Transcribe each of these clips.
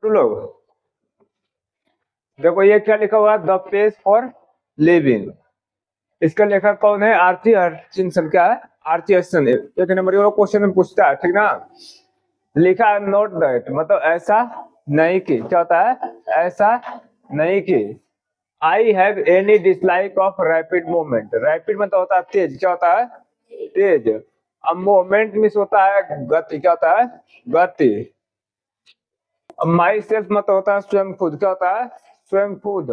तुम लोग देखो ये क्या लिखा हुआ है, द पेज फॉर लिविंग। इसका लेखक कौन है? Archie Hutchinson. क्या है? Archie Hutchinson. एक नंबर ये क्वेश्चन में पूछता है, ठीक ना। लिखा है नोट दैट, मतलब ऐसा नहीं कि, क्या होता है? ऐसा नहीं कि I have any dislike of rapid movement. Rapid मतलब होता है तेज, क्या होता है? तेज। अब मूवमेंट मीन्स होता है गति, क्या होता है? गति। अब माई सेल्फ मतलब होता है स्वयं खुद, क्या होता है? स्वयं खुद।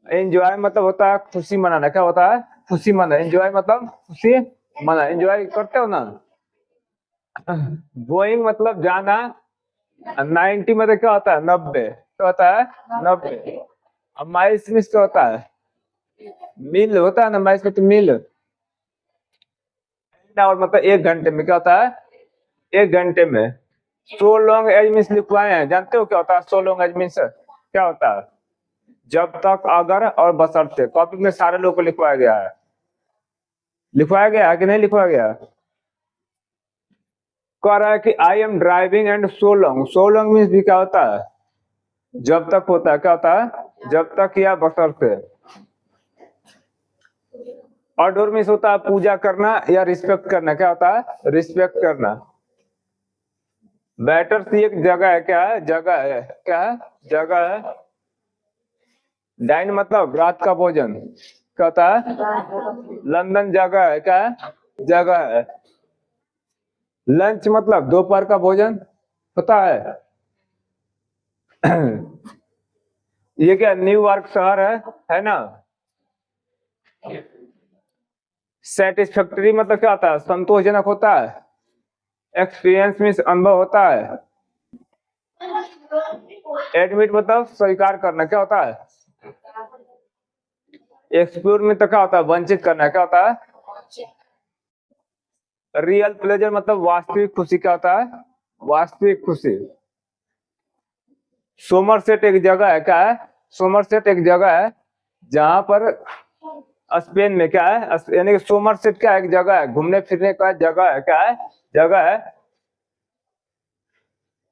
एंजॉय मतलब होता है खुशी मनाना, क्या होता है? खुशी मनाना। एंजॉय मतलब खुशी मनाना, एंजॉय करते हो ना। गोइंग मतलब जाना। 90 मतलब क्या होता है? 90। क्या होता है? 90। अब माइल्स में क्या होता है? मील होता है ना, माइल्स में तो मील। और मतलब एक घंटे में, क्या होता है? एक घंटे में। सो लॉन्ग एज मीन्स लिखवाए हैं, जानते हो क्या होता है सो लॉन्ग एज मीन्स? क्या होता है? जब तक, अगर और बशर्ते। कॉपी में सारे लोग को लिखवाया गया है। लिखवाया गया है कि नहीं लिखवाया गया? कह रहा है कि I am driving and so long. So long means भी क्या होता है? जब तक होता है, क्या होता है? जब तक या बशर्ते। और मीन्स होता है पूजा करना या रिस्पेक्ट करना, क्या होता है? रिस्पेक्ट करना। बेटर सी एक जगह है, क्या है? जगह है। क्या है? जगह है। डाइन मतलब रात का भोजन, क्या होता है? लंदन जगह है, क्या है? जगह है। लंच मतलब दोपहर का भोजन, पता है? ये क्या न्यूयॉर्क शहर है ना। सेटिस्फैक्टरी मतलब क्या होता है? संतोषजनक होता है। एक्सपीरियंस मीन्स अनुभव होता है। एडमिट मतलब स्वीकार करना, क्या होता है? एक्सप्लोर में तो क्या होता है? वंचित करना, क्या होता है? रियल प्लेजर मतलब वास्तविक खुशी, क्या होता है? वास्तविक खुशी। सोमरसेट एक जगह है, क्या है? सोमरसेट एक जगह है जहां पर स्पेन में, क्या है? यानी कि सोमरसेट क्या एक जगह है, घूमने फिरने का जगह है, क्या है? जगह है।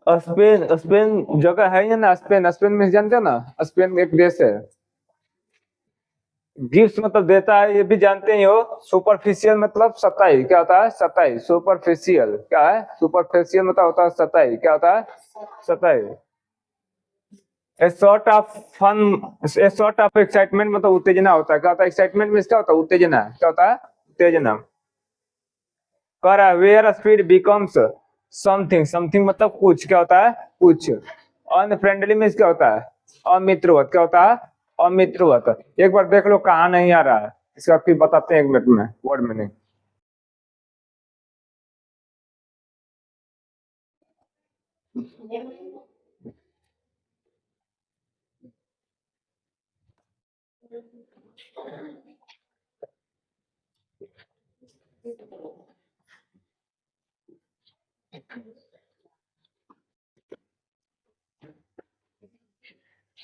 स्पेन, स्पेन जगह है या ना। स्पेन, स्पेन में जानते हो ना, स्पेन एक देश है। गिफ्ट मतलब देता है, ये भी जानते ही हो। सुपरफिशियल मतलब सतही, क्या होता है? सतही। सुपरफिशियल क्या है? सुपरफिशियल मतलब होता है सतही, क्या होता है? सतही। A sort of fun, a sort of excitement मतलब उत्तेजना होता है, क्या होता है? एक्साइटमेंट में क्या होता है? उत्तेजना, क्या होता है? उत्तेजना। कर where speed becomes something, something मतलब कुछ, क्या होता है? कुछ। अनफ्रेंडली में क्या होता है? अमित्रवत, क्या होता है? अमित्रवत। एक बार देख लो कहाँ नहीं आ रहा है, इसका फिर बताते हैं 1 मिनट में वर्ड मीनिंग।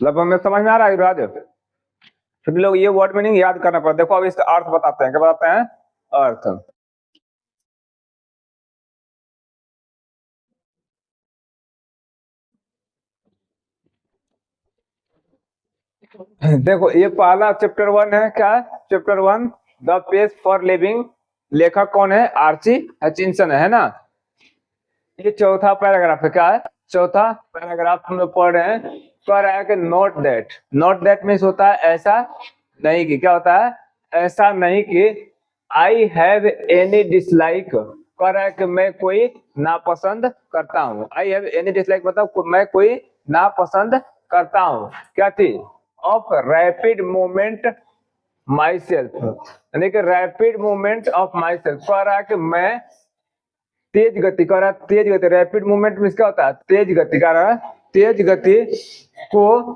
मतलब हमें समझ में आ रहा है युवराज? सभी लोग ये वर्ड मीनिंग याद करना पड़ता है। देखो अब इसका अर्थ बताते हैं, क्या बताते हैं? अर्थ। देखो ये पहला चैप्टर 1 है, क्या है? Chapter 1 the page for living. लेखक कौन है? आर्ची हचिंसन है ना। ये चौथा पैराग्राफ है, क्या है? चौथा पैराग्राफ हम लोग पढ़ रहे हैं। कह रहा है कि note that. Note that means होता है ऐसा नहीं कि, क्या होता है? ऐसा नहीं कि आई हैव एनी डिसलाइक। कह रहा है कि मैं कोई नापसंद करता हूँ। आई हैव एनी डिसलाइक मतलब मैं कोई नापसंद करता हूँ। क्या चीज? Of rapid movement my self, यानी कि rapid movement of my self. कह रहा है कि मैं तेज गति कर रहा है। तेज गति, रैपिड मूवमेंट में क्या होता है? तेज गति कर रहा है। तेज गति को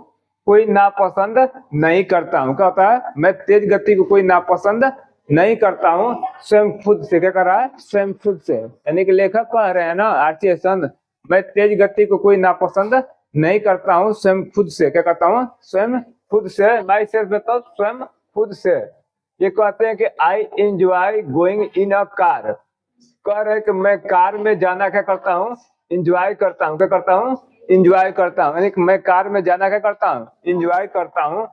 कोई नापसंद नहीं करता हूँ। क्या होता है? मैं तेज गति को कोई नापसंद नहीं करता हूँ स्वयं खुद से। क्या कर रहा है? स्वयं खुद से। यानी कि लेखक कह रहे हैं ना आर्ची हचिंसन, मैं तेज गति को कोई नापसंद नहीं करता हूँ स्वयं खुद से। क्या करता हूँ? स्वयं खुद से। माई सेल्फ मतलब स्वयं खुद से। ये कहते हैं कि I enjoy going in a car. कह रहे कि मैं कार में जाना क्या करता हूँ? इंजॉय करता हूँ। क्या करता हूँ? इंजॉय करता हूँ, यानी कि मैं कार में जाना क्या करता हूँ, इंजॉय करता हूँ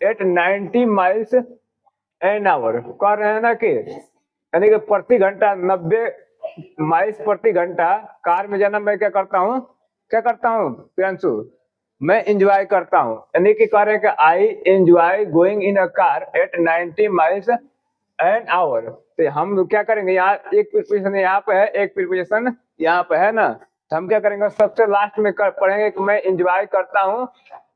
एट 90 माइल्स एन आवर। कह रहे हैं ना कि यानी कि प्रति घंटा 90 माइल्स प्रति घंटा कार में जाना मैं क्या करता हूँ, क्या करता हूँ प्रियांशु, मैं इंजॉय करता हूँ। यानी कि कह रहे हैं कि I enjoy going in a car eight 90 miles an hour. तो हम क्या करेंगे, यहाँ एक प्रीपोजिशन यहाँ पे है, एक प्रीपोजिशन यहाँ पे है ना, तो हम क्या करेंगे सबसे लास्ट में पढ़ेंगे कि मैं इंजॉय करता हूँ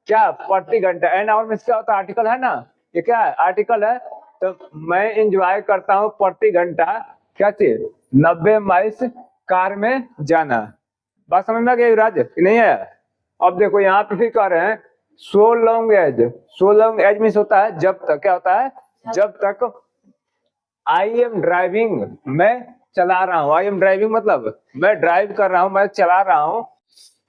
क्या प्रति घंटा। एन आवर में क्या होता है, आर्टिकल है ना, ये क्या है आर्टिकल है। तो मैं इंजॉय करता हूँ प्रति घंटा क्या चीज 90 माइल्स कार में जाना। बात समझ में आ गई युवराज कि नहीं है। अब देखो यहाँ पे फिर कह रहे हैं so long as, so long as means होता है जब तक, क्या होता है जब तक आई एम ड्राइविंग, मैं चला रहा हूँ, आई एम ड्राइविंग मतलब मैं ड्राइव कर रहा हूँ, मैं चला रहा हूँ।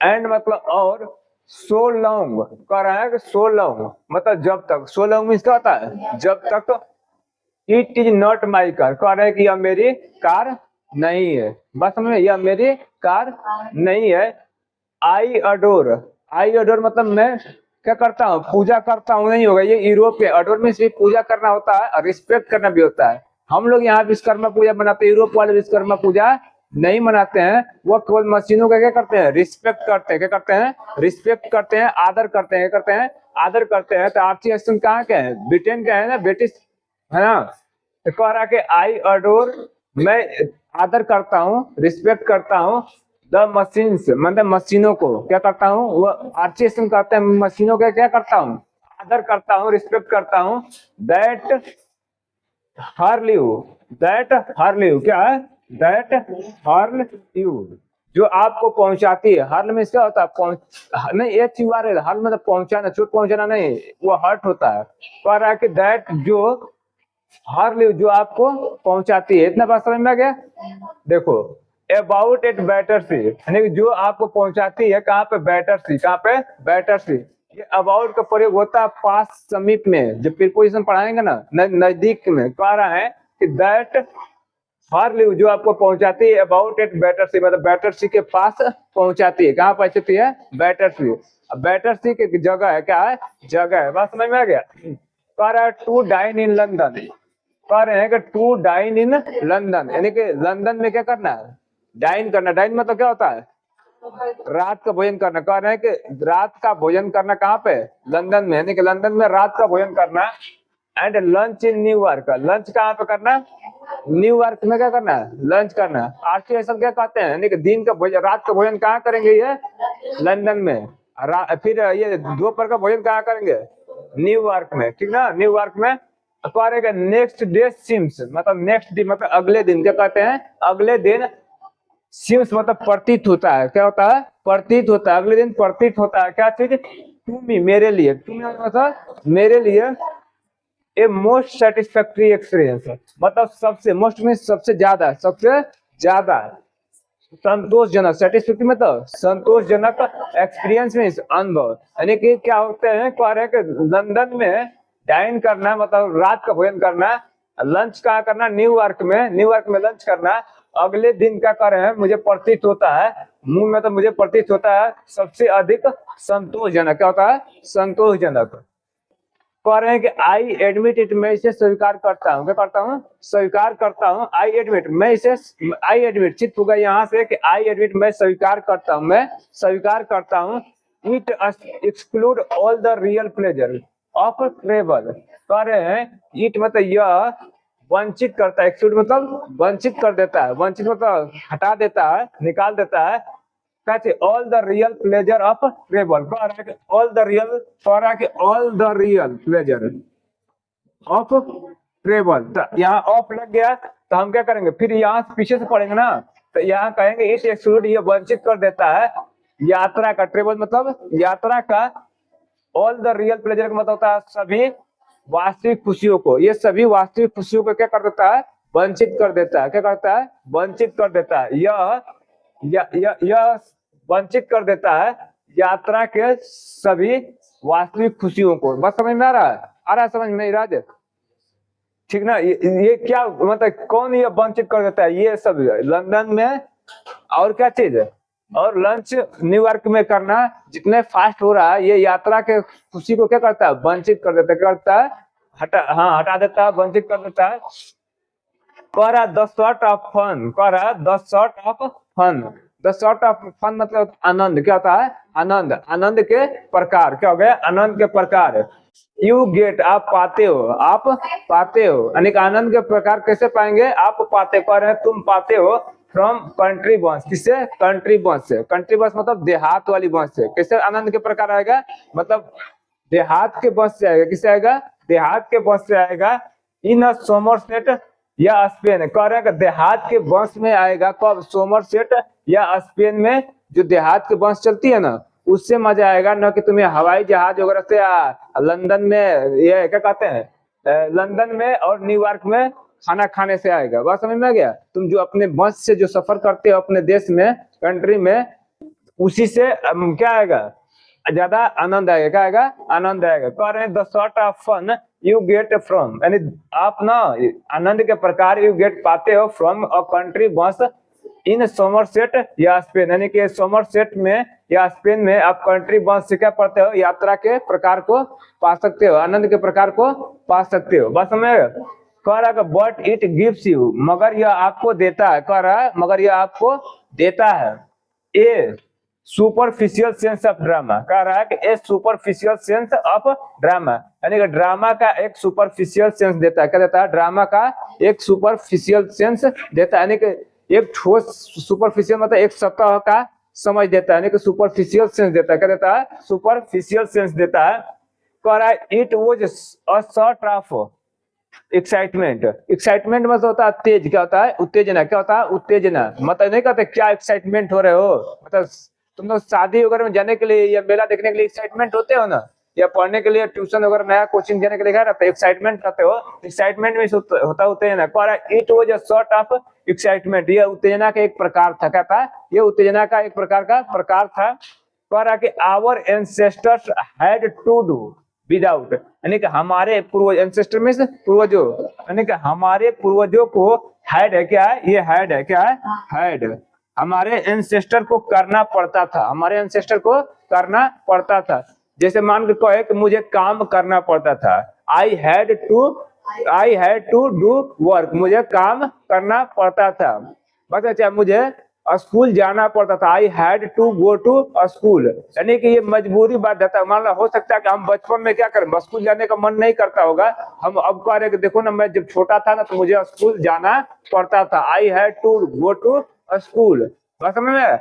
एंड मतलब और, सो लॉन्ग कह रहा है कि सो लॉन्ग मतलब जब तक, सो लॉन्ग मीन्स क्या होता है जब तक it is not my car, कह रहा है कि यह मेरी कार नहीं है। बस समझ में, यह मेरी कार नहीं है। आई अडोर, आई अडोर मतलब मैं क्या करता हूँ, पूजा करता हूँ नहीं होगा, ये यूरोप के अडोर में सिर्फ पूजा करना होता है और रिस्पेक्ट करना भी होता है। हम लोग यहाँ विश्वकर्मा पूजा मनाते हैं, यूरोप वाले विश्वकर्मा पूजा नहीं मनाते हैं, वो केवल मशीनों का क्या करते हैं, रिस्पेक्ट करते हैं, क्या करते हैं रिस्पेक्ट करते हैं, आदर करते हैं, क्या करते हैं आदर करते हैं। तो आर्ची एस्टन कहाँ के हैं, ब्रिटेन के है ना, ब्रिटिश है ना। तो कह रहा कि आई अडोर, मैं आदर करता हूँ, रिस्पेक्ट करता हूँ द मशीन्स मतलब मशीनों को, क्या करता हूँ वो आर्चिएशन करते हैं, मशीनों का क्या करता हूँ आदर करता हूँ, रिस्पेक्ट करता हूँ। That hurl you, that hurl you क्या है, दैट हर्ल यू जो आपको पहुंचाती है। हर्ल में क्या होता है पहुंच, नहीं H U R L, hurl मतलब पहुंचाना, चोट पहुंचाना नहीं, वो हर्ट होता है। कह रहा है कि दैट जो हर्ल यू जो आपको पहुंचाती है। इतना बात समझ में आ गया। देखो अबाउट एट बैटर सी, यानी कि जो आपको पहुंचाती है कहाँ पे, बैटर सी, कहाँ पे बैटर सी। ये अबाउट का प्रयोग होता है पास समीप में, जब प्रीपोजिशन पढ़ाएंगे ना नजदीक में। कह रहा है कि दैट हर्ल जो आपको पहुंचाती है अबाउट एट बैटर सी मतलब बैटर सी के पास पहुंचाती है। कहाँ पहुंचाती है, बैटर सी। अब बैटर सी की जगह है, क्या है जगह है। बात समझ में आ गया। कह रहा है टू डाइन इन लंदन, कह रहे हैं कि टू डाइन इन लंदन, यानी कि लंदन में क्या करना है, डाइन करना। डाइन मतलब क्या होता है, रात का भोजन करना। कह रहे हैं कि रात का भोजन करना कहाँ पे, लंदन में, यानी कि लंदन में रात का भोजन करना। And lunch in New York, lunch कहाँ पे करना, न्यूयॉर्क में क्या करना है, लंच करना। आर्थिक ऐसा क्या कहते हैं, यानी कि दिन का भोजन, रात का भोजन कहाँ करेंगे, ये लंदन में। फिर ये दोपहर का भोजन कहाँ करेंगे, न्यूयॉर्क में, ठीक ना, न्यूयॉर्क में। नेक्स्ट डे सिम्स मतलब नेक्स्ट डे मतलब अगले दिन, क्या कहते हैं अगले दिन। सिम्स मतलब प्रतीत होता है, क्या होता है प्रतीत होता है, अगले दिन प्रतीत होता है क्या चीज, टू मी मेरे लिए, टू मी मतलब मेरे लिए। ए मोस्ट सेटिस्फैक्टरी एक्सपीरियंस मतलब सबसे, मोस्ट में सबसे ज्यादा, सबसे ज्यादा संतोषजनक, सेटिस्फैक्टरी मतलब संतोषजनक, एक्सपीरियंस में अनुभव। यानी कि क्या होते हैं, कह रहे हैं कि लंदन में डाइन करना मतलब रात का भोजन करना, लंच कहाँ करना, न्यूयॉर्क में, न्यूयॉर्क में लंच करना। अगले दिन क्या कर रहे हैं, मुझे प्रतीत होता है, मुंह में तो मुझे प्रतीत होता है सबसे अधिक संतोषजनक, क्या होता है संतोषजनक। कह रहे हैं कि आई एडमिट इट, मैं इसे स्वीकार करता हूँ, क्या करता हूँ स्वीकार करता हूँ। आई एडमिट, मैं इसे, आई एडमिट चित होगा यहाँ से कि आई एडमिट मैं स्वीकार करता हूँ, मैं स्वीकार करता हूँ। It exclude all the real pleasure of travel. कह रहे हैं इट मतलब यह वंचित करता है, एक्सक्लूड मतलब वंचित कर देता है, वंचित मतलब हटा देता है, निकाल देता है। कहते all the real pleasure of travel, कह रहा है कि ऑल द रियल, कह रहा है कि all the real pleasure of travel. यहाँ ऑफ लग गया तो हम क्या करेंगे, फिर यहाँ पीछे से पढ़ेंगे ना, तो यहाँ कहेंगे इट एक्सक्लूड, ये वंचित कर देता है यात्रा का, ट्रेवल मतलब यात्रा का। ऑल द रियल प्लेजर का मतलब होता है सभी वास्तविक खुशियों को, ये सभी वास्तविक खुशियों को क्या कर देता है, वंचित कर देता है, क्या करता है वंचित कर देता है। यह वंचित कर देता है यात्रा के सभी वास्तविक खुशियों को। बस समझ में आ रहा है, आ रहा है समझ में राज, ठीक ना। ये क्या मतलब कौन ये वंचित कर देता है, ये सब लंदन में। और क्या चीज है, और लंच न्यूयॉर्क में करना जितने फास्ट हो रहा है ये यात्रा के खुशी को क्या करता है, वंचित कर देता है, क्या करता है, हटा देता है, वंचित कर देता है। कह रहा द सॉर्ट ऑफ फन, कह रहा the sort of fun, the sort of fun मतलब आनंद, क्या होता है, आनंद, आनंद के प्रकार, क्या हो गया, आनंद के प्रकार। यू गेट, आप पाते हो, आप पाते हो, यानी कि आनंद के प्रकार कैसे पाएंगे, आप पाते, कह रहे हैं तुम पाते हो फ्रॉम कंट्री बस, किससे, कंट्री बस से, कंट्री बस मतलब देहात वाली बस से। कैसे आनंद के प्रकार आएगा, मतलब देहात के बस से आएगा, किससे आएगा, देहात के बस से आएगा। इन अ सोमरसेट या स्पेन, कह रहे हैं कि देहात के बस में आएगा, कब, सोमरसेट या स्पेन में जो देहात की बस चलती है ना उससे मजा आएगा, न कि तुम्हें हवाई जहाज वगैरह से लंदन में, ये क्या कहते हैं, लंदन में और न्यूयॉर्क में खाना खाने से आएगा। बात समझ में आ गया, तुम जो अपने बस से जो सफर करते हो अपने देश में, कंट्री में, उसी से क्या आएगा, ज्यादा आनंद आएगा, क्या आएगा, आनंद आएगा। कह रहे हैं the sort of fun you get from, यानी आप ना आनंद के प्रकार यू गेट पाते हो फ्रॉम अ कंट्री बस इन सोमरसेट या स्पेन, यानी कि सोमरसेट में या स्पेन में आप कंट्री बस से क्या पढ़ते हो, यात्रा के प्रकार को पा सकते हो, आनंद के प्रकार को पा सकते हो। बस में कह रहा है बट इट गिव्स यू, मगर यह आपको देता है, कह रहा है मगर यह आपको देता है ए सुपरफिशियल सेंस ऑफ ड्रामा, कह रहा है कि ए सुपरफिशियल सेंस ऑफ ड्रामा, यानी कि ड्रामा का एक सुपरफिशियल सेंस देता है, क्या देता है, ड्रामा का एक सुपरफिशियल सेंस देता है, यानी कि एक ठोस, सुपरफिशियल मतलब एक सतह का समझ देता है, यानी कि सुपरफिशियल सेंस देता है, क्या देता है, सुपरफिशियल सेंस देता है। कह रहा है it was a sort of excitement, excitement मतलब होता है तेज, क्या होता है, उत्तेजना, क्या होता है, उत्तेजना, मतलब नहीं कहते क्या एक्साइटमेंट हो रहे हो, मतलब तुम लोग शादी वगैरह में जाने के लिए या मेला देखने के लिए एक्साइटमेंट होते हो ना, या पढ़ने के लिए ट्यूशन वगैरह नया कोचिंग जाने के लिए रहता है, एक्साइटमेंट करते हो, एक्साइटमेंट में होता उत्तेजना। कह रहा है it was a sort of excitement, ये उत्तेजना का एक प्रकार था, क्या था, ये उत्तेजना का एक प्रकार का प्रकार था। कह रहा कि our ancestors had to do without, यानी कि हमारे पूर्वज, एंसेस्टर में से पूर्वजों, यानी कि हमारे पूर्वजों को हैड है, क्या है, ये हैड है, क्या है, हैड, हमारे एंसेस्टर को करना पड़ता था, हमारे एंसेस्टर को करना पड़ता था। जैसे मान के कहे कि मुझे काम करना पड़ता था, I had to do work, मुझे काम करना पड़ता था। बस अच्छा, मुझे स्कूल जाना पड़ता था, I had to go to school, यानी कि ये मजबूरी बात रहता है। मान लो हो सकता है कि हम बचपन में क्या करें, स्कूल जाने का मन नहीं करता होगा, हम अब कह रहे कि देखो ना मैं जब छोटा था ना तो मुझे स्कूल जाना पड़ता था, I had to go to school. बस समझ में,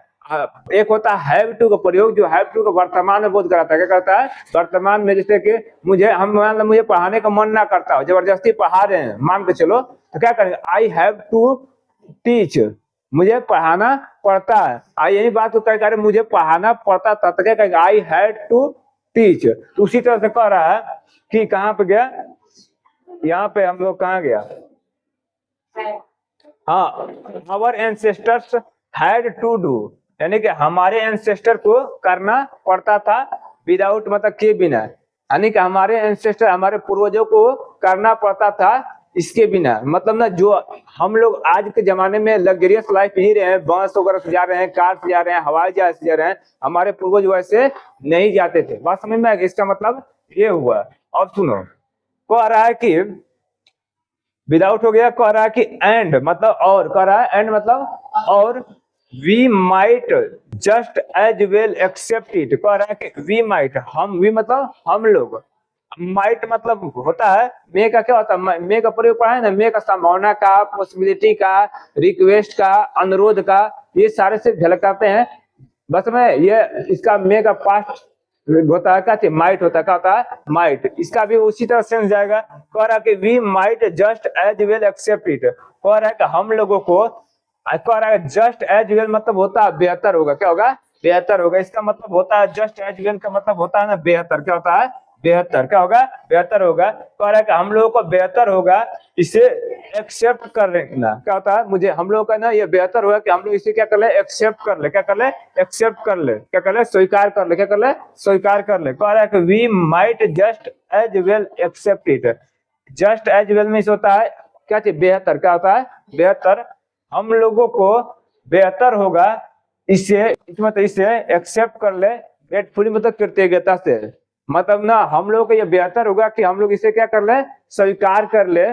एक होता है हैव टू का प्रयोग, जो हैव टू का वर्तमान में बोध कराता है, क्या करता है, वर्तमान में, जैसे कि मुझे, हम मान लो मुझे पढ़ाने का मन ना करता हो, जबरदस्ती पढ़ा रहे हैं मान के चलो, तो क्या करेंगे, आई हैव टू टीच, मुझे पढ़ाना पड़ता है, आई यही बात को कह रहे मुझे पढ़ाना पड़ता था, तो क्या कहेंगे, आई हैड टू टीच। उसी तरह से कह रहा है कि कहाँ पे गया, यहाँ पे हम लोग कहाँ गया, हाँ, our ancestors had to do, यानी कि हमारे एंसेस्टर को करना पड़ता था, विदाउट मतलब के बिना, यानी कि हमारे एंसेस्टर, हमारे पूर्वजों को करना पड़ता था इसके बिना, मतलब ना जो हम लोग आज के जमाने में लग्जरियस लाइफ जी रहे हैं, बस वगैरह से जा रहे हैं, कार से जा रहे हैं, हवाई जहाज से जा रहे हैं, हमारे पूर्वज वैसे नहीं जाते थे। बात समझ में आ गई, इसका मतलब ये हुआ। अब सुनो, कह रहा है कि विदाउट हो गया, कह रहा है कि एंड मतलब और, कह रहा है एंड मतलब और, we might just as well accept it, कह रहा है कि वी माइट, हम, वी मतलब हम लोग, माइट मतलब होता है, मे का क्या होता है, मे का प्रयोग पढ़ा है ना, मे का संभावना का, पॉसिबिलिटी का, रिक्वेस्ट का, अनुरोध का, ये सारे से झलकाते हैं। बस में ये इसका मे का पास्ट होता है, क्या माइट होता है, क्या होता है, माइट, इसका भी उसी तरह सेंस जाएगा। कह रहा है कि we might just as well accept it, कह रहा है कि हम लोगों को, कह रहा है जस्ट एज वेल मतलब होता है बेहतर होगा, क्या होगा, बेहतर होगा, इसका मतलब होता है जस्ट एज वेल का मतलब होता है ना बेहतर, क्या होता है, बेहतर, क्या होगा, बेहतर होगा। कह रहा है कि हम लोगों को बेहतर होगा इसे एक्सेप्ट कर लेना, क्या होता है, मुझे, हम लोग का ना ये बेहतर होगा कि हम लोग इसे क्या कर ले, एक्सेप्ट कर ले, क्या कर ले, एक्सेप्ट कर ले, क्या कर ले, स्वीकार कर ले, क्या कर ले, स्वीकार कर ले। कह रहा है कि we might just as well accept it, just as well में होता है क्या चीज, बेहतर, क्या होता है, बेहतर, हम लोगों को बेहतर होगा इसे मतलब इसे एक्सेप्ट कर ले ग्रेटफुली, मतलब कृतज्ञता से। मतलब ना हम लोग को ये बेहतर होगा कि हम लोग इसे क्या कर ले, स्वीकार कर ले,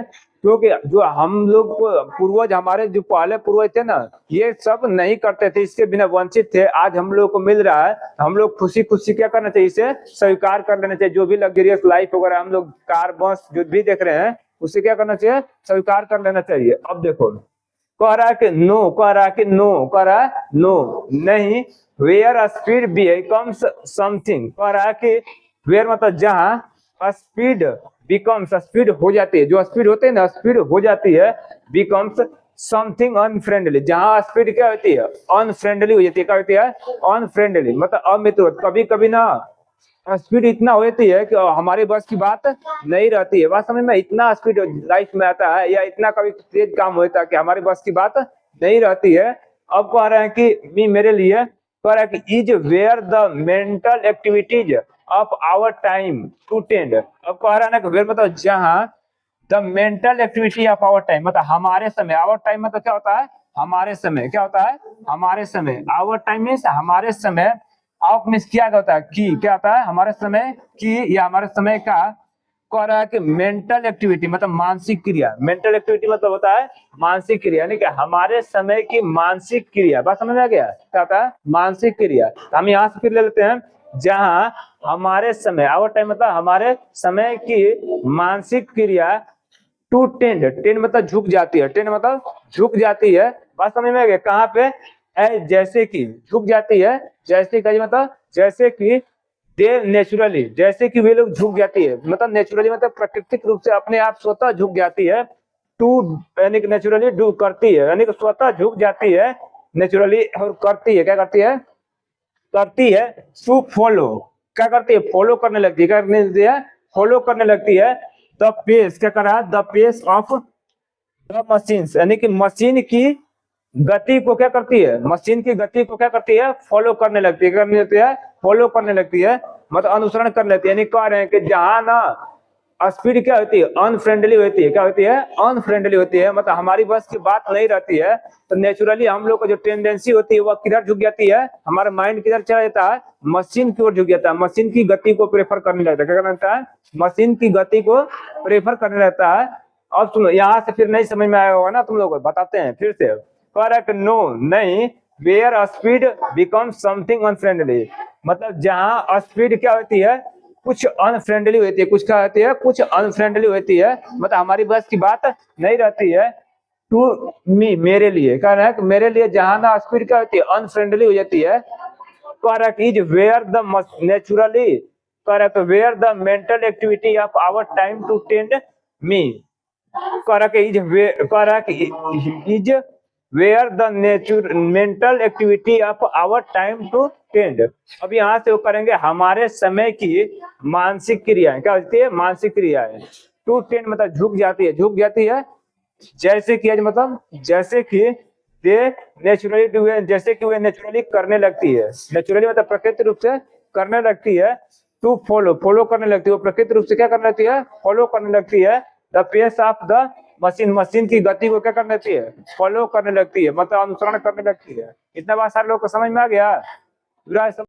क्योंकि जो हम लोग पूर्वज, हमारे जो पहले पूर्वज थे ना, ये सब नहीं करते थे, इसके बिना वंचित थे। आज हम लोग को मिल रहा है, हम लोग खुशी खुशी क्या करना चाहिए, इसे स्वीकार कर लेना चाहिए। जो भी लग्जरियस लाइफ वगैरह हम लोग कार बस जो भी देख रहे हैं, उसे क्या करना चाहिए, स्वीकार कर लेना चाहिए। अब देखो कह रहा है कि नो, कह रहा है कि नो, कह रहा है नो नहीं, वेयर स्पीड बिकम्स समथिंग। कह रहा है कि वेयर मतलब जहां स्पीड बिकम्स, स्पीड हो जाती है, जो स्पीड होती है ना, स्पीड हो जाती है, बिकम्स समथिंग अनफ्रेंडली, जहां स्पीड क्या होती है, अनफ्रेंडली हो जाती है। क्या होती है, अनफ्रेंडली, मतलब अमित्र। कभी कभी ना स्पीड इतना हो जाती है कि हमारे बस की बात नहीं रहती है। बात समझ में, इतना स्पीड लाइफ में आता है, या इतना कभी तेज काम होता है कि हमारी बस की बात नहीं रहती है। अब कह रहे हैं कि मेरे लिए कह रहा है कि is where the mental activities of our time to tend. अब कह रहा है ना कि वेयर मतलब जहां the mental activity of our time, मतलब हमारे समय, आवर टाइम मतलब क्या होता है, हमारे समय। क्या होता है, हमारे समय। आवर टाइम मीन्स हमारे समय। ऑफ मीन्स क्या होता है, की। क्या होता है, हमारे समय की, या हमारे समय का। कह रहा है कि मेंटल एक्टिविटी मतलब मानसिक क्रिया। मेंटल एक्टिविटी मतलब होता है मानसिक क्रिया, यानी कि हमारे समय की मानसिक क्रिया। बात समझ में आ गया, क्या होता है, मानसिक क्रिया। हम यहाँ से फिर ले लेते हैं, जहां हमारे समय, आवर टाइम मतलब हमारे समय की मानसिक क्रिया टू टेंड, टेंड मतलब झुक जाती है, टेंड मतलब झुक जाती है। बात समझ में आ गया, कहाँ पे, जैसे कि झुक जाती है, जैसे कि मतलब जैसे कि दे नेचुरली, जैसे कि वे लोग झुक जाती है, मतलब नेचुरली मतलब प्राकृतिक रूप से अपने आप स्वतः झुक जाती है। टू यानी कि नेचुरली डू करती है, यानी कि स्वतः झुक जाती है नेचुरली, और करती है, क्या करती है, करती है टू फॉलो। क्या करती है, फॉलो करने लगती है, क्या करने लगती है, फॉलो करने लगती है। द पेस, क्या कर रहा है, the pace of the machine, यानी कि मशीन की गति को क्या करती है, मशीन की गति को क्या करती है, फॉलो करने लगती है। करने लगती है, फॉलो करने लगती है, मतलब अनुसरण करने लगती है। यानी कह रहे हैं कि जहां ना स्पीड क्या होती है, अनफ्रेंडली होती है। क्या होती है, अनफ्रेंडली होती है, मतलब हमारी बस की बात नहीं रहती है, तो नेचुरली हम लोग को जो टेंडेंसी होती है वह किधर झुक जाती है, हमारा माइंड किधर चला जाता है, मशीन की ओर झुक जाता है। मशीन की गति को प्रेफर करने लगता है। क्या करना लगता है, मशीन की गति को प्रेफर करने लगता है। अब सुनो, यहाँ से फिर नहीं समझ में आया होगा ना, तुम लोग बताते हैं फिर से। करेक्ट, नो नहीं, where speed become something unfriendly, मतलब जहां स्पीड क्या होती है, कुछ अनफ्रेंडली होती है, कुछ क्या होती है, कुछ अनफ्रेंडली होती है, मतलब हमारी बस की बात नहीं रहती है। टू मी, मेरे लिए, कह रहा है कि मेरे लिए जहां ना स्पीड क्या होती है, अनफ्रेंडली हो जाती है। Correct, is where the naturally, correct, where the mental activity of our time to tend me. Correct, is where the nature mental activity of our time to tend. अब यहाँ से वो करेंगे हमारे समय की मानसिक क्रियाएं। क्या होती है, मानसिक क्रियाएं। टू टेंड मतलब झुक जाती है, झुक जाती है। जैसे कि मतलब जैसे कि दे नेचुरली डू, जैसे कि वे नेचुरली करने लगती है। नेचुरली मतलब प्रकृति रूप से करने लगती है। टू फॉलो, फॉलो करने लगती है, वो प्रकृति रूप से क्या करने लगती है, फॉलो करने लगती है। The pace of the machine, machine की गति को क्या करने लगती है, फॉलो करने लगती है, मतलब अनुसरण करने लगती है। इतना बात सारे लोग को समझ में आ गया।